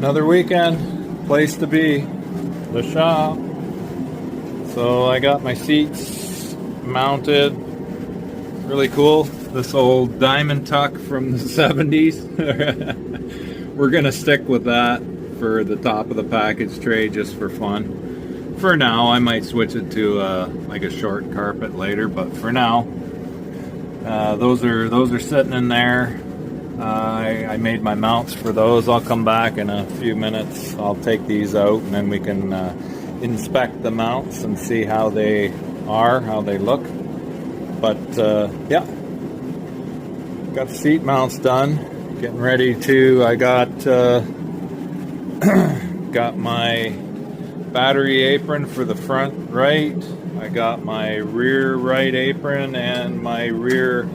Another weekend, place to be, the shop. So I got my seats mounted, really cool. This old diamond tuck from the 70s. We're gonna stick with that for the top of the package tray just for fun. For now, I might switch it to like a short carpet later, but for now, those are sitting in there. I made my mounts for those. I'll come back in a few minutes. I'll take these out and then we can inspect the mounts and see how they are, how they look. But yeah, got the seat mounts done. Getting ready to, I got got my battery apron for the front right. I got my rear right apron and my rear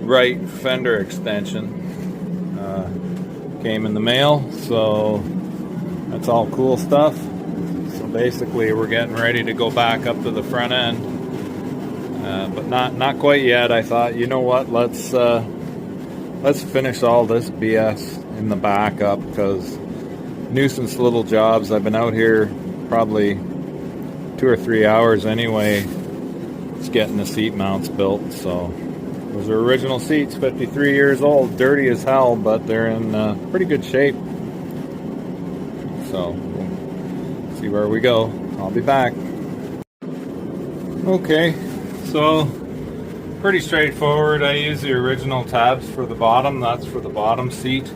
right fender extension. Came in the mail, so that's all cool stuff. So basically we're getting ready to go back up to the front end, but not quite yet. I thought, you know what, let's finish all this BS in the back up, because nuisance little jobs. I've been out here probably 2 or 3 hours anyway, just getting the seat mounts built. So those are original seats, 53 years old, dirty as hell, but they're in pretty good shape. So we'll see where we go. I'll be back. Okay, so pretty straightforward. I use the original tabs for the bottom. That's for the bottom seat,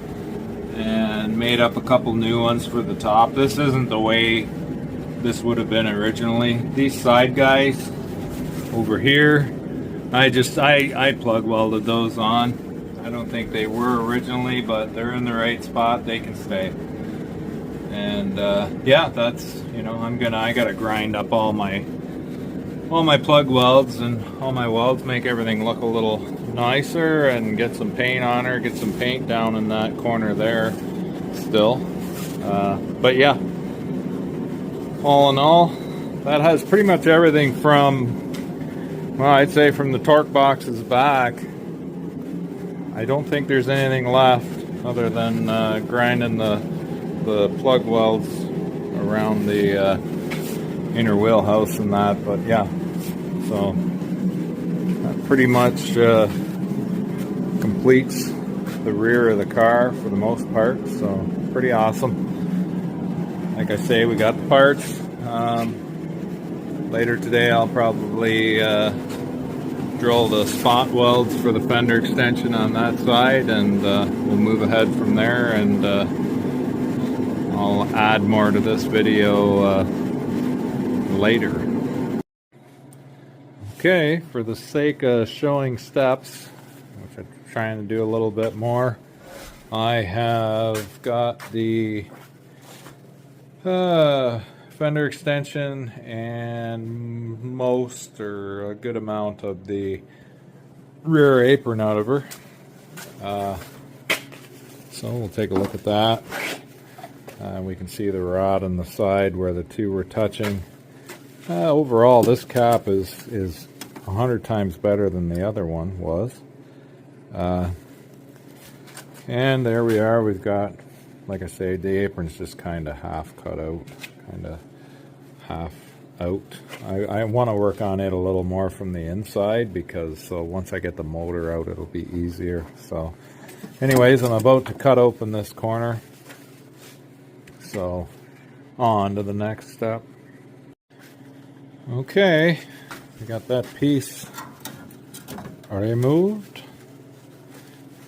and made up a couple new ones for the top. This isn't the way this would have been originally. These side guys over here, I plug welded those on. I don't think they were originally, but they're in the right spot. They can stay. And yeah, that's, you know, I gotta grind up all my plug welds, and all my welds make everything look a little nicer, and get some paint on her, get some paint down in that corner there still. But yeah, all in all, that has pretty much everything from, well, I'd say from the torque boxes back. I don't think there's anything left other than grinding the plug welds around the inner wheelhouse and that. But yeah, so that pretty much completes the rear of the car for the most part. So pretty awesome. Like I say, we got the parts. Later today I'll probably drill the spot welds for the fender extension on that side, and we'll move ahead from there, and I'll add more to this video later. Okay, for the sake of showing steps, which I'm trying to do a little bit more, I have got the fender extension and most, or a good amount, of the rear apron out of her. So we'll take a look at that. We can see the rod on the side where the two were touching. Overall, this cap is 100 times better than the other one was. And there we are. We've got, like I say, the apron's just kind of half cut out, kind of half out. I want to work on it a little more from the inside, because once I get the motor out, it'll be easier. So anyways, I'm about to cut open this corner, so on to the next step. Okay, we got that piece removed,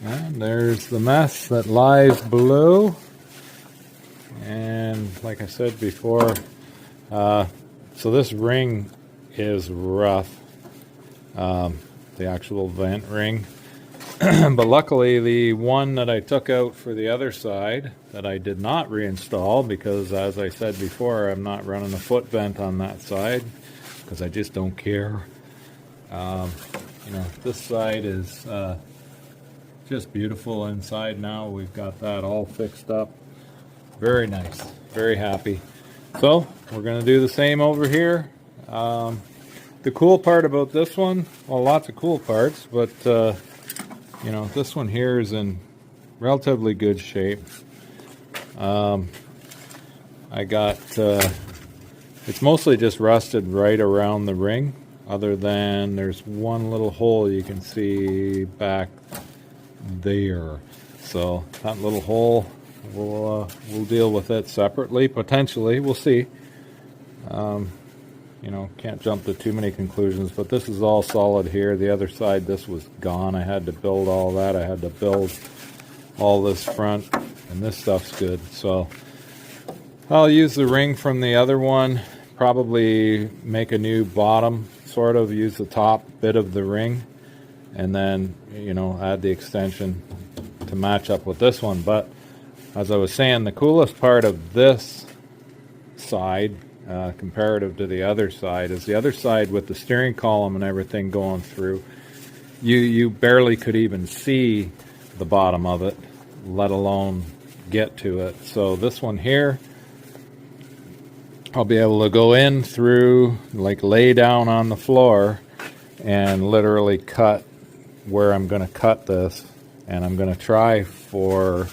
and there's the mess that lies below. And like I said before, so this ring is rough, the actual vent ring. But luckily, the one that I took out for the other side that I did not reinstall, because as I said before, I'm not running a foot vent on that side because I just don't care. You know, this side is just beautiful inside now. We've got that all fixed up. Very nice, very happy. So we're going to do the same over here. The cool part about this one, well, lots of cool parts, but you know, this one here is in relatively good shape. I got, it's mostly just rusted right around the ring, other than there's one little hole you can see back there. So that little hole, we'll deal with it separately, potentially. We'll see. You know, can't jump to too many conclusions, but this is all solid here. The other side, this was gone. I had to build all that. I had to build all this front, and this stuff's good. So I'll use the ring from the other one, probably make a new bottom, sort of use the top bit of the ring, and then, you know, add the extension to match up with this one. But as I was saying, the coolest part of this side, comparative to the other side, is the other side with the steering column and everything going through. You barely could even see the bottom of it, let alone get to it. So this one here, I'll be able to go in through, like lay down on the floor and literally cut where I'm going to cut this. And I'm going to try for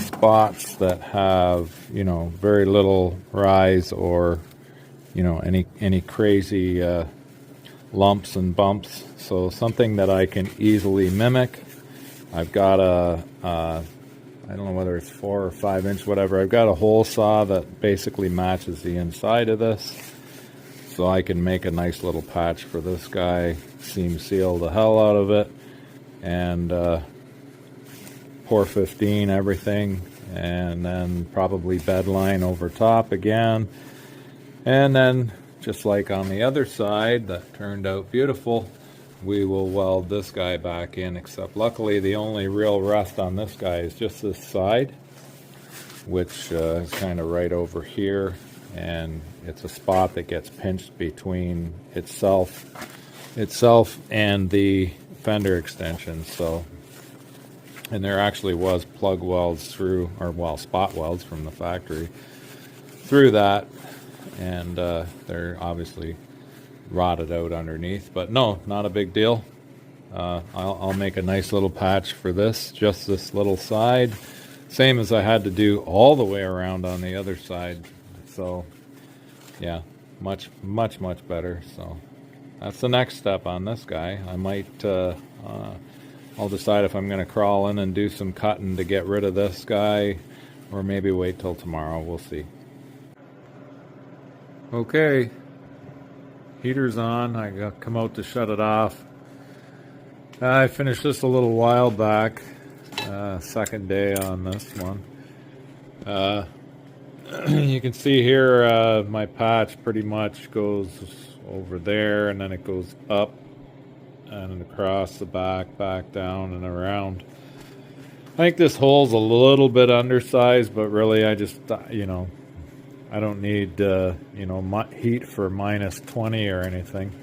spots that have, you know, very little rise or, you know, any crazy lumps and bumps. So something that I can easily mimic. I've got I don't know whether it's 4 or 5 inch, whatever. I've got a hole saw that basically matches the inside of this, so I can make a nice little patch for this guy, seam seal the hell out of it, and pour 15 everything, and then probably bed line over top again. And then, just like on the other side that turned out beautiful, we will weld this guy back in, except luckily the only real rust on this guy is just this side, which is kind of right over here, and it's a spot that gets pinched between itself and the fender extension. So, and there actually was plug welds through, or well, spot welds from the factory through that, and they're obviously rotted out underneath, but no, not a big deal. I'll make a nice little patch for this, just this little side, same as I had to do all the way around on the other side. So yeah, much better. So that's the next step on this guy. I might I'll decide if I'm going to crawl in and do some cutting to get rid of this guy, or maybe wait till tomorrow. We'll see. Okay, heater's on. I got come out to shut it off. I finished this a little while back, second day on this one. You can see here my patch pretty much goes over there, and then it goes up and across the back, back down and around. I think this hole's a little bit undersized, but really I just, you know, I don't need, you know, heat for minus 20 or anything.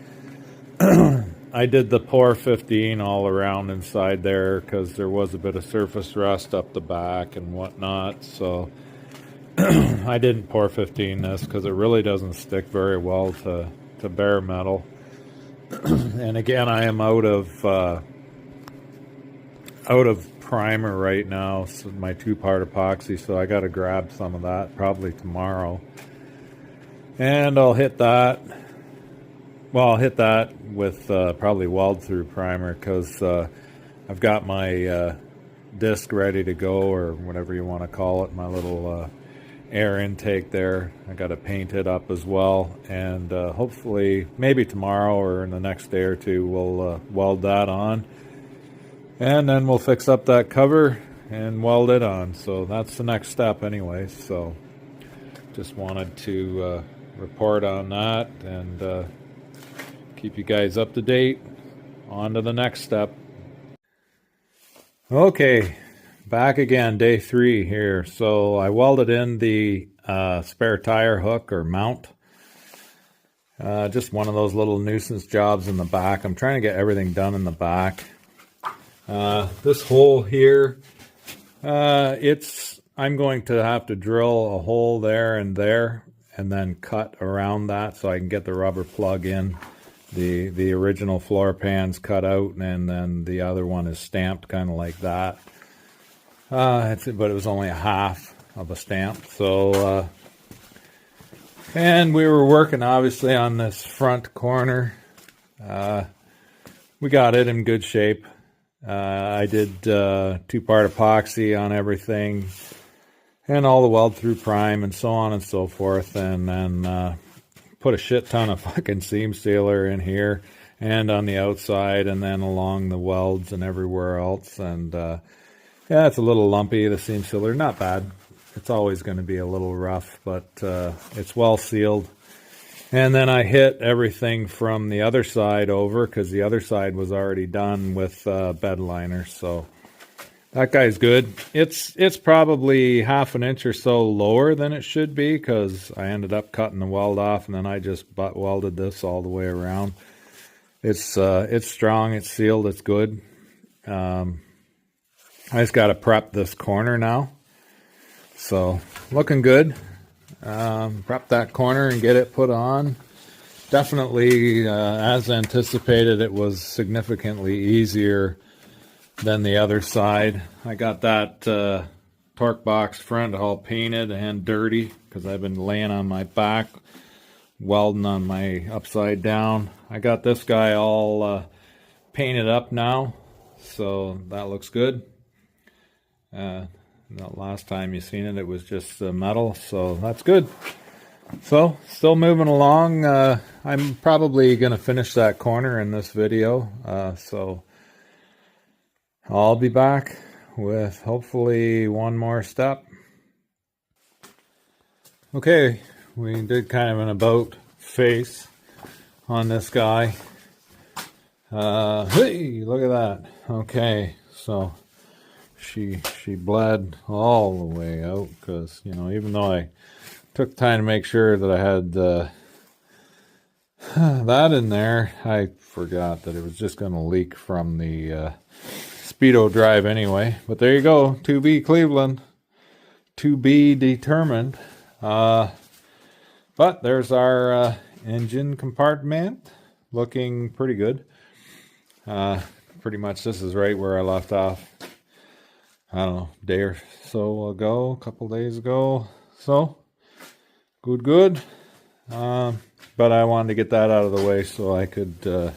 I did the pour 15 all around inside there because there was a bit of surface rust up the back and whatnot. So I didn't pour 15 this because it really doesn't stick very well to bare metal. And again, I am out of primer right now, so my 2-part epoxy, so I got to grab some of that probably tomorrow, and I'll hit that. Well, I'll hit that with probably weld through primer, because I've got my disc ready to go, or whatever you want to call it, my little air intake there. I got to paint it up as well, and hopefully maybe tomorrow or in the next day or two we'll weld that on, and then we'll fix up that cover and weld it on. So that's the next step anyway. So just wanted to report on that and keep you guys up to date. On to the next step. Okay, back again, day 3 here. So I welded in the spare tire hook or mount. Just one of those little nuisance jobs in the back. I'm trying to get everything done in the back. This hole here, I'm going to have to drill a hole there and then cut around that so I can get the rubber plug in. The original floor pan's cut out, and then the other one is stamped kind of like that. But it was only a half. a stamp. So and we were working obviously on this front corner. We got it in good shape. I did 2-part epoxy on everything and all the weld through prime and so on and so forth, and then put a shit ton of fucking seam sealer in here and on the outside and then along the welds and everywhere else. And yeah, it's a little lumpy, the seam sealer. Not bad. It's always going to be a little rough, but it's well sealed. And then I hit everything from the other side over, because the other side was already done with bed liner. So that guy's good. It's probably half an inch or so lower than it should be, because I ended up cutting the weld off, and then I just butt welded this all the way around. It's strong, it's sealed, it's good. I just got to prep this corner now. So looking good. Prep that corner and get it put on. Definitely, as anticipated, it was significantly easier than the other side. I got that torque box front all painted and dirty, because I've been laying on my back, welding on my upside down. I got this guy all painted up now, so that looks good. The last time you seen it, it was just metal, so that's good. So, still moving along. I'm probably going to finish that corner in this video, so I'll be back with hopefully one more step. Okay, we did kind of an about face on this guy. Hey, look at that. Okay, so she bled all the way out, because, you know, even though I took time to make sure that I had that in there, I forgot that it was just going to leak from the Speedo drive anyway. But there you go, 2B Cleveland, to be determined. But there's our engine compartment, looking pretty good. Pretty much this is right where I left off, I don't know, a day or so ago, a couple days ago. So, good. But I wanted to get that out of the way so I could,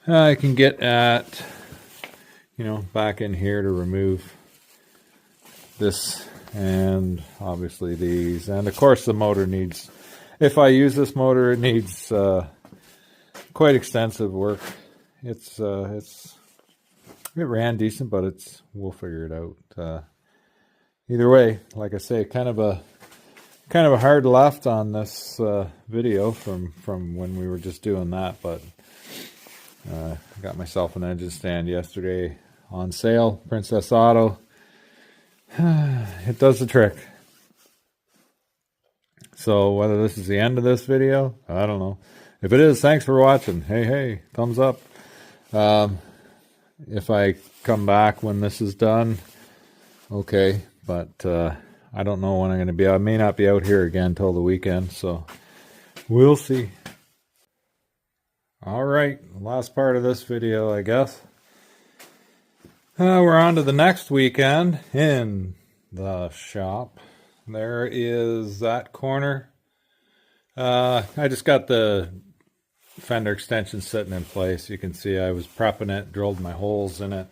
I can get at, you know, back in here to remove this and obviously these. And of course the motor needs, if I use this motor, it needs quite extensive work. It ran decent, but we'll figure it out. Either way, like I say, kind of a hard left on this video from when we were just doing that, but I got myself an engine stand yesterday on sale, Princess Auto. It does the trick. So whether this is the end of this video, I don't know. If it is, thanks for watching. Hey, thumbs up. If I come back when this is done, okay, but I don't know when I'm going to be out. I may not be out here again until the weekend, so we'll see. Alright, last part of this video, I guess. We're on to the next weekend in the shop. There is that corner. I just got the fender extension sitting in place. You can see I was prepping it, drilled my holes in it,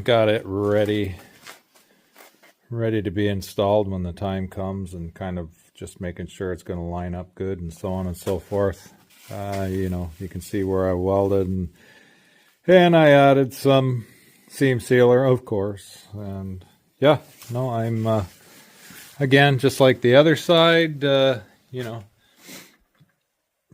got it ready to be installed when the time comes, and kind of just making sure it's going to line up good and so on and so forth. You know, you can see where I welded, and I added some seam sealer, of course. And yeah, no, I'm again, just like the other side, you know,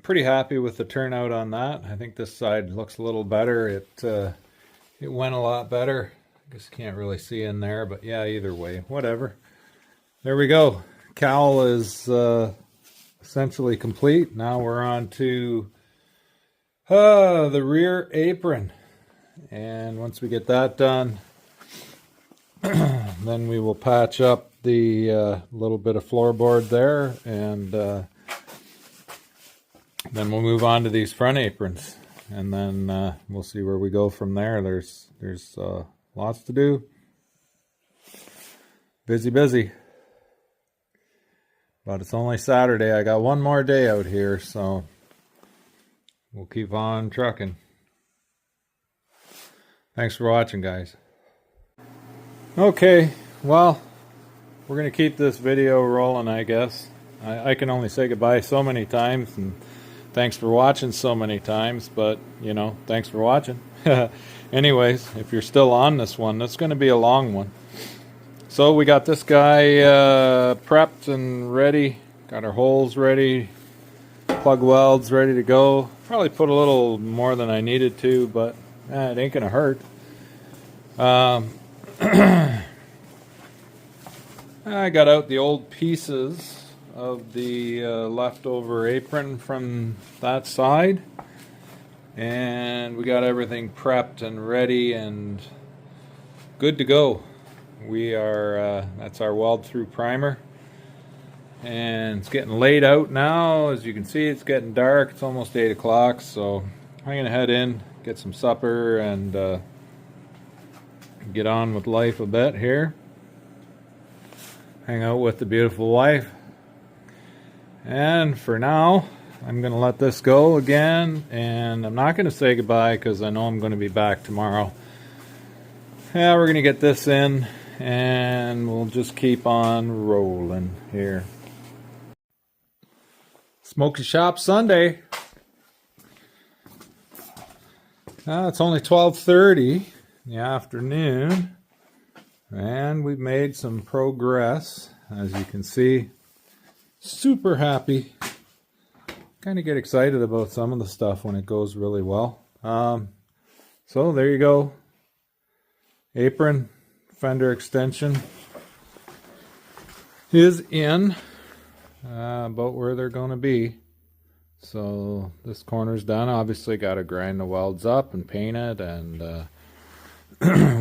pretty happy with the turnout on that. I think this side looks a little better. It went a lot better. I guess you can't really see in there, but yeah, either way, whatever. There we go. Cowl is essentially complete. Now we're on to the rear apron. And once we get that done, then we will patch up the little bit of floorboard there, and then we'll move on to these front aprons, and then we'll see where we go from there. There's lots to do. Busy, busy. But it's only Saturday. I got one more day out here, so we'll keep on trucking. Thanks for watching, guys. Okay, well, we're going to keep this video rolling, I guess. I can only say goodbye so many times, and thanks for watching so many times, but, you know, thanks for watching. Anyways, if you're still on this one, that's going to be a long one. So we got this guy prepped and ready. Got our holes ready. Plug welds ready to go. Probably put a little more than I needed to, but it ain't going to hurt. I got out the old pieces of the leftover apron from that side. And we got everything prepped and ready and good to go. We are, that's our weld through primer. And it's getting laid out now. As you can see, it's getting dark. It's almost 8 o'clock, so I'm going to head in, get some supper, and get on with life a bit here. Hang out with the beautiful wife. And for now, I'm going to let this go again, and I'm not going to say goodbye because I know I'm going to be back tomorrow. Yeah, we're going to get this in, and we'll just keep on rolling here. Smoky Shop Sunday. It's only 12:30 in the afternoon, and we've made some progress, as you can see. Super happy. Kind of get excited about some of the stuff when it goes really well. So there you go. Apron, fender extension is in about where they're going to be. So this corner's done. Obviously got to grind the welds up and paint it and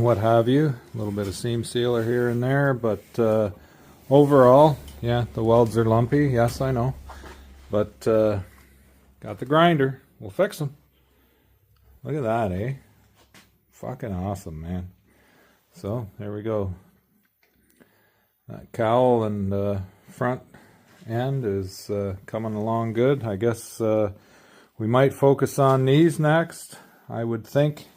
what have you. A little bit of seam sealer here and there, but overall, yeah, the welds are lumpy. Yes, I know. But got the grinder. We'll fix them. Look at that, eh? Fucking awesome, man. So, there we go. That cowl and front end is coming along good. I guess we might focus on these next, I would think.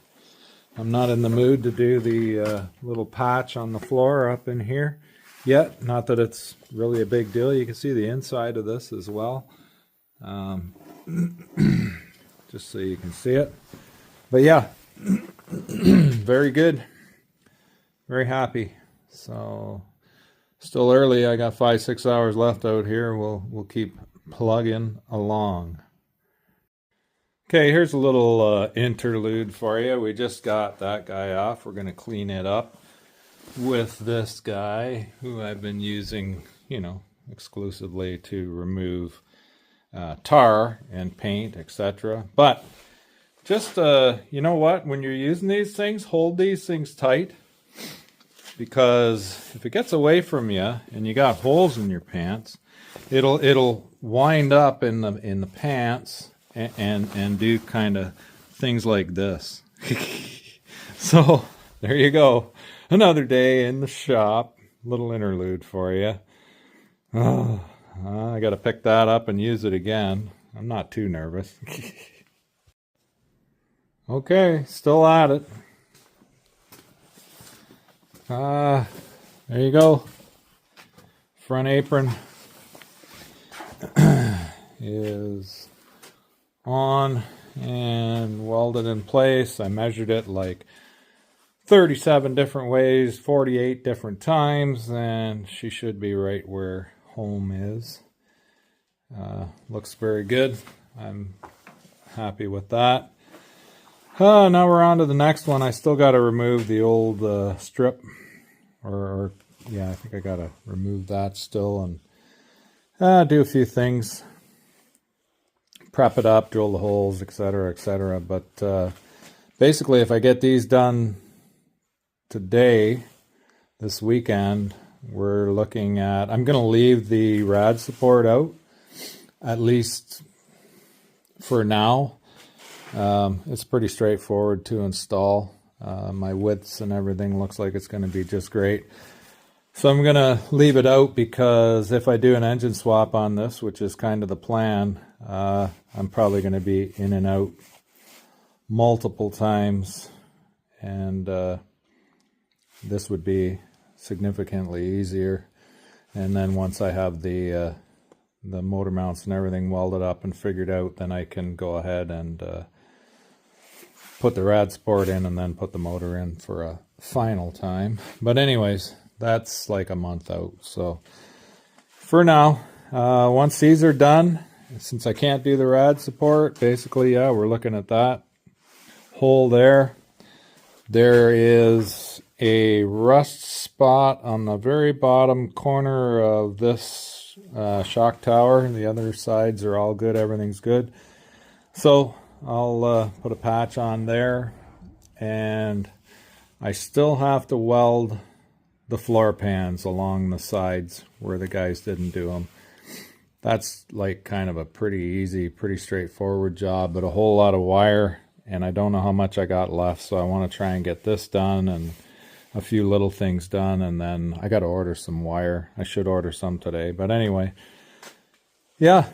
I'm not in the mood to do the little patch on the floor up in here yet. Not that it's really a big deal. You can see the inside of this as well. Just so you can see it. But yeah, very good. Very happy. So still early. I got 5-6 hours left out here. We'll keep plugging along. Okay, here's a little interlude for you. We just got that guy off. We're going to clean it up with this guy who I've been using, you know, exclusively to remove tar and paint, etc. But just, you know what? When you're using these things, hold these things tight. Because if it gets away from you and you got holes in your pants, it'll wind up in the pants and do kind of things like this. So there you go. Another day in the shop. Little interlude for you. Oh, I got to pick that up and use it again. I'm not too nervous. Okay, still at it. There you go. Front apron is on and welded in place. I measured it like 37 different ways, 48 different times, and she should be right where home is. Looks very good. I'm happy with that. Now we're on to the next one. I still got to remove the old strip, or yeah, I think I got to remove that still and do a few things, prep it up, drill the holes, etc., etc. But basically, if I get these done today, this weekend, we're looking at, I'm going to leave the rad support out, at least for now. It's pretty straightforward to install. My widths and everything looks like it's going to be just great. So I'm gonna leave it out because if I do an engine swap on this, which is kind of the plan, I'm probably gonna be in and out multiple times, and this would be significantly easier. And then once I have the motor mounts and everything welded up and figured out, then I can go ahead and put the rad support in and then put the motor in for a final time. But anyways, that's like a month out. So for now, once these are done, since I can't do the rad support, basically, yeah, we're looking at that hole there. There is a rust spot on the very bottom corner of this shock tower. The other sides are all good. Everything's good. So I'll put a patch on there, and I still have to weld the floor pans along the sides where the guys didn't do them. That's like kind of a pretty easy, pretty straightforward job, but a whole lot of wire, and I don't know how much I got left, so I want to try and get this done and a few little things done, and then I got to order some wire. I should order some today, but anyway, yeah,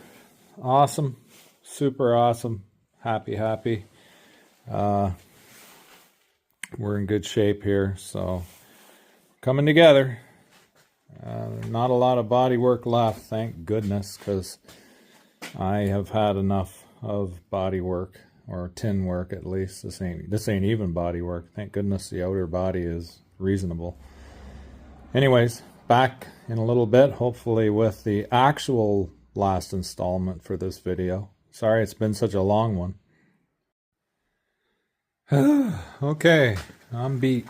awesome, super awesome, happy. We're in good shape here, so coming together. Not a lot of body work left, thank goodness, because I have had enough of body work, or tin work at least. This ain't even body work. Thank goodness the outer body is reasonable. Anyways, back in a little bit, hopefully with the actual last installment for this video. Sorry it's been such a long one. Okay, I'm beat.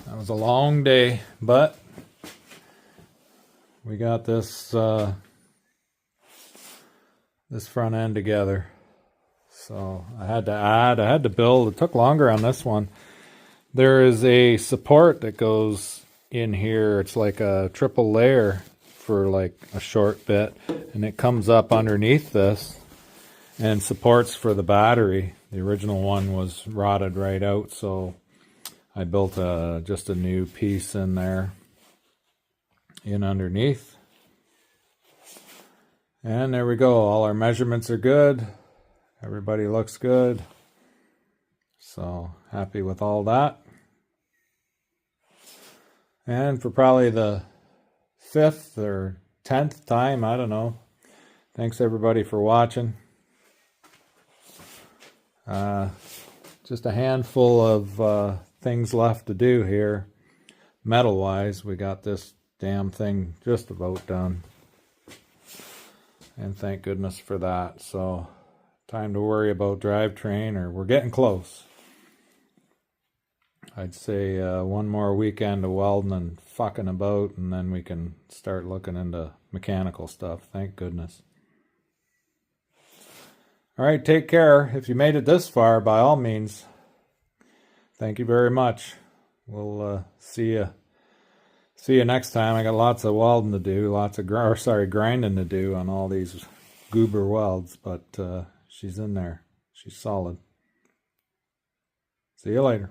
That was a long day, but we got this this front end together. So I had to build. It took longer on this one. There is a support that goes in here. It's like a triple layer for like a short bit, and it comes up underneath this and supports for the battery. The original one was rotted right out, so I built just a new piece in there, in underneath. And there we go. All our measurements are good. Everybody looks good. So happy with all that. And for probably the 5th or 10th time, I don't know. Thanks everybody for watching. Just a handful of things left to do here. Metal wise, we got this damn thing just about done. And thank goodness for that. So time to worry about drivetrain, or we're getting close. I'd say one more weekend of welding and fucking about, and then we can start looking into mechanical stuff. Thank goodness. All right, take care. If you made it this far, by all means, thank you very much. We'll see you next time. I got lots of welding to do, grinding to do on all these goober welds, but she's in there. She's solid. See you later.